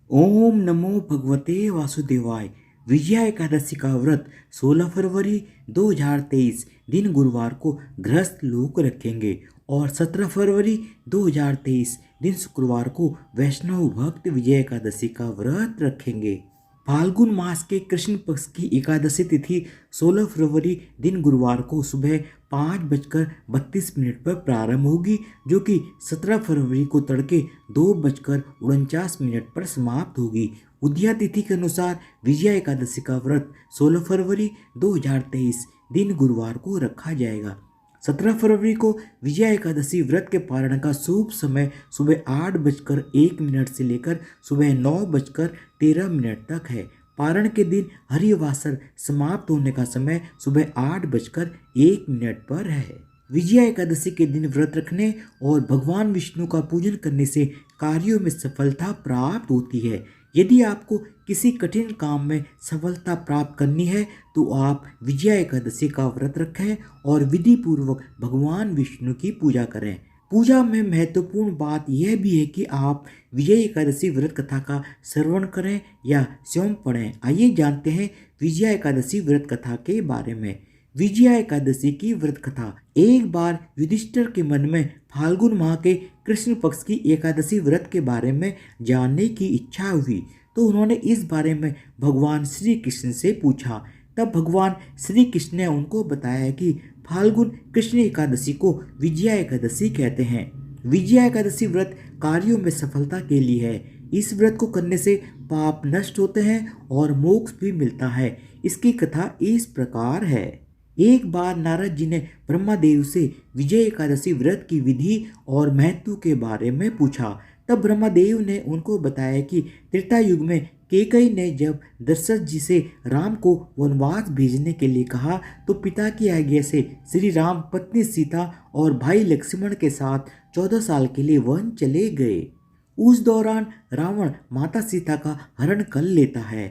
ओम नमो भगवते वासुदेवाय। विजया एकादशी का व्रत 16 फरवरी 2023 दिन गुरुवार को गृहस्थ लोग रखेंगे और 17 फरवरी 2023 दिन शुक्रवार को वैष्णव भक्त विजया एकादशी का व्रत रखेंगे। फाल्गुन मास के कृष्ण पक्ष की एकादशी तिथि 16 फरवरी दिन गुरुवार को सुबह 5:32 पर प्रारंभ होगी, जो कि 17 फरवरी को तड़के 2:49 पर समाप्त होगी। उदया तिथि के अनुसार विजया एकादशी का व्रत 16 फरवरी 2023 दिन गुरुवार को रखा जाएगा। 17 फरवरी को विजया एकादशी व्रत के पारण का शुभ समय सुबह 8:01 से लेकर सुबह 9:13 तक है। पारण के दिन हरिवासर समाप्त होने का समय सुबह 8:01 पर है। विजया एकादशी के दिन व्रत रखने और भगवान विष्णु का पूजन करने से कार्यों में सफलता प्राप्त होती है। यदि आपको किसी कठिन काम में सफलता प्राप्त करनी है तो आप विजया एकादशी का व्रत रखें और विधि पूर्वक भगवान विष्णु की पूजा करें। पूजा में महत्वपूर्ण बात यह भी है कि आप विजय एकादशी व्रत कथा का श्रवण करें या स्वयं पढ़ें। आइए जानते हैं विजया एकादशी व्रत कथा के बारे में। विजया एकादशी की व्रत कथा। एक बार युधिष्ठिर के मन में फाल्गुन माह के कृष्ण पक्ष की एकादशी व्रत के बारे में जानने की इच्छा हुई, तो उन्होंने इस बारे में भगवान श्री कृष्ण से पूछा। तब भगवान श्री कृष्ण ने उनको बताया कि फाल्गुन कृष्ण एकादशी को विजया एकादशी कहते हैं। विजया एकादशी व्रत कार्यों में सफलता के लिए है। इस व्रत को करने से पाप नष्ट होते हैं और मोक्ष भी मिलता है। इसकी कथा इस प्रकार है। एक बार नारद जी ने ब्रह्मादेव से विजय एकादशी व्रत की विधि और महत्व के बारे में पूछा। तब ब्रह्मादेव ने उनको बताया कि त्रेता युग में कैकेयी ने जब दशरथ जी से राम को वनवास भेजने के लिए कहा, तो पिता की आज्ञा से श्री राम पत्नी सीता और भाई लक्ष्मण के साथ 14 साल के लिए वन चले गए। उस दौरान रावण माता सीता का हरण कर लेता है।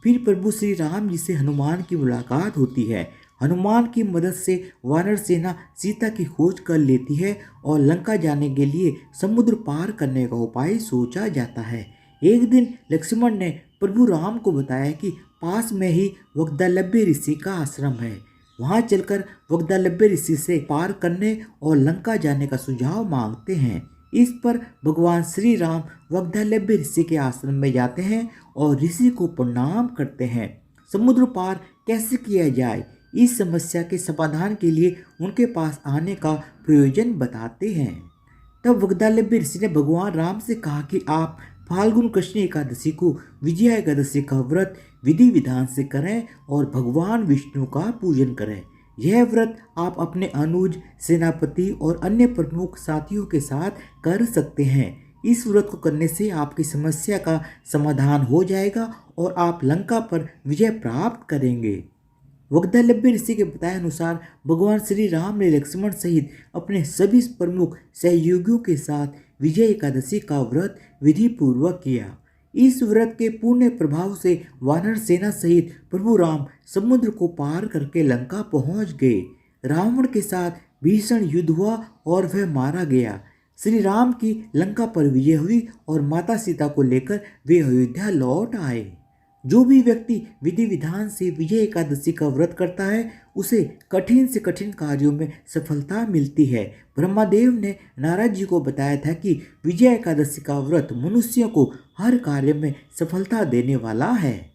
फिर प्रभु श्री राम जी से हनुमान की मुलाकात होती है। हनुमान की मदद से वानर सेना सीता की खोज कर लेती है और लंका जाने के लिए समुद्र पार करने का उपाय सोचा जाता है। एक दिन लक्ष्मण ने प्रभु राम को बताया कि पास में ही वग्दलभ्य ऋषि का आश्रम है। वहां चलकर वग्दलभ्य ऋषि से पार करने और लंका जाने का सुझाव मांगते हैं। इस पर भगवान श्री राम वग्दलभ्य ऋषि के आश्रम में जाते हैं और ऋषि को प्रणाम करते हैं। समुद्र पार कैसे किया जाए, इस समस्या के समाधान के लिए उनके पास आने का प्रयोजन बताते हैं। तब वग्दलभ्य ऋषि ने भगवान राम से कहा कि आप फाल्गुन कृष्ण एकादशी को विजया एकादशी का व्रत विधि विधान से करें और भगवान विष्णु का पूजन करें। यह व्रत आप अपने अनुज, सेनापति और अन्य प्रमुख साथियों के साथ कर सकते हैं। इस व्रत को करने से आपकी समस्या का समाधान हो जाएगा और आप लंका पर विजय प्राप्त करेंगे। वग्दलभ्य ऋषि के बताए अनुसार भगवान श्री राम ने लक्ष्मण सहित अपने सभी प्रमुख सहयोगियों के साथ विजय एकादशी का व्रत विधि पूर्वक किया। इस व्रत के पूर्ण प्रभाव से वानर सेना सहित प्रभु राम समुद्र को पार करके लंका पहुंच गए। रावण के साथ भीषण युद्ध हुआ और वह मारा गया। श्री राम की लंका पर विजय हुई और माता सीता को लेकर वे अयोध्या लौट आए। जो भी व्यक्ति विधि विधान से विजय एकादशी का व्रत करता है उसे कठिन से कठिन कार्यों में सफलता मिलती है। ब्रह्मादेव ने नारद जी को बताया था कि विजय एकादशी का व्रत मनुष्यों को हर कार्य में सफलता देने वाला है।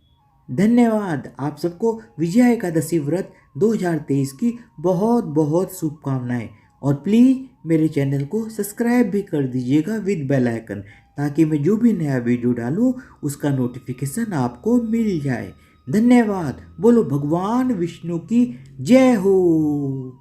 धन्यवाद। आप सबको विजया एकादशी व्रत 2023 की बहुत बहुत शुभकामनाएं और प्लीज़ मेरे चैनल को सब्सक्राइब भी कर दीजिएगा विद बेल आइकन, ताकि मैं जो भी नया वीडियो डालूं उसका नोटिफिकेशन आपको मिल जाए। धन्यवाद। बोलो भगवान विष्णु की जय हो।